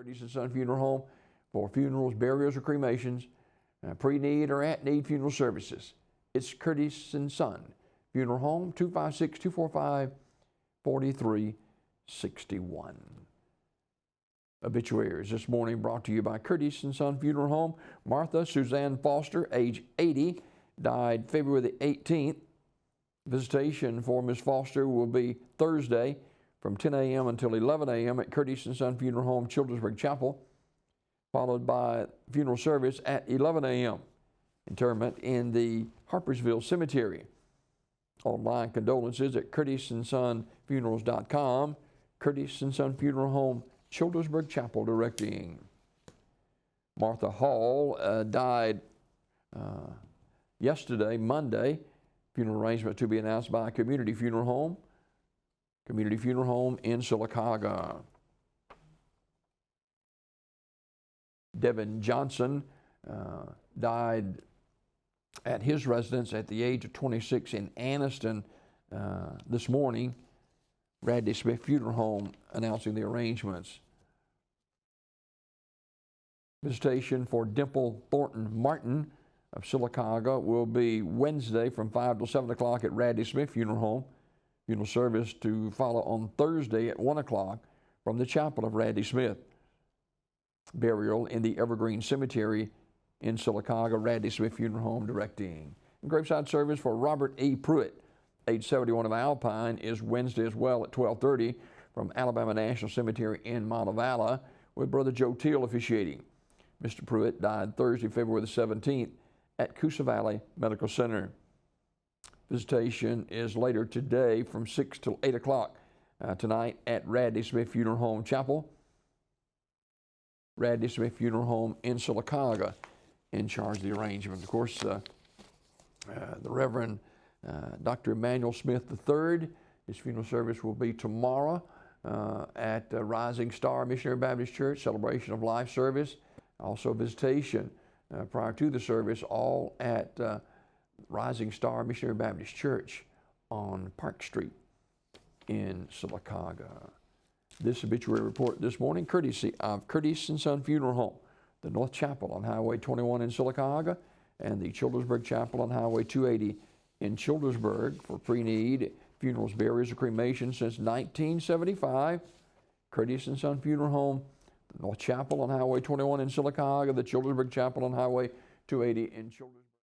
Curtis and Son Funeral Home for funerals, burials, or cremations, pre-need or at-need funeral services. It's Curtis and Son Funeral Home, 256-245-4361. Obituaries this morning brought to you by Curtis and Son Funeral Home. Martha Suzanne Foster, age 80, died February the 18th. Visitation for Ms. Foster will be Thursday from 10 a.m. until 11 a.m. at Curtis and Son Funeral Home, Childersburg Chapel, followed by funeral service at 11 a.m. Interment in the Harpersville Cemetery. Online condolences at curtisandsonfunerals.com. Curtis and Son Funeral Home, Childersburg Chapel, directing. Martha Hall died yesterday, Monday. Funeral arrangement to be announced by Community Funeral Home. Community Funeral Home in Sylacauga. Devin Johnson died at his residence at the age of 26 in Anniston this morning. Radley Smith Funeral Home announcing the arrangements. Visitation for Dimple Thornton Martin of Sylacauga will be Wednesday from 5 till 7 o'clock at Radley Smith Funeral Home. Funeral service to follow on Thursday at 1 o'clock from the chapel of Radley Smith. Burial in the Evergreen Cemetery in Sylacauga, Radley Smith Funeral Home directing. Graveside service for Robert E. Pruitt, age 71 of Alpine, is Wednesday as well at 12:30 from Alabama National Cemetery in Montevallo, with Brother Joe Teal officiating. Mr. Pruitt died Thursday, February the 17th at Coosa Valley Medical Center. Visitation is later today from 6 till 8 o'clock tonight at Radley Smith Funeral Home Chapel. Radley Smith Funeral Home in Sylacauga in charge of the arrangement. Of course, the Reverend Dr. Emmanuel Smith III, his funeral service will be tomorrow at Rising Star Missionary Baptist Church, celebration of life service. Also visitation prior to the service, all at Rising Star Missionary Baptist Church on Park Street in Sylacauga. This obituary report this morning, courtesy of Curtis and Son Funeral Home, the North Chapel on Highway 21 in Sylacauga, and the Childersburg Chapel on Highway 280 in Childersburg for pre-need funerals, burials, or cremation since 1975. Curtis and Son Funeral Home, the North Chapel on Highway 21 in Sylacauga, the Childersburg Chapel on Highway 280 in Childersburg.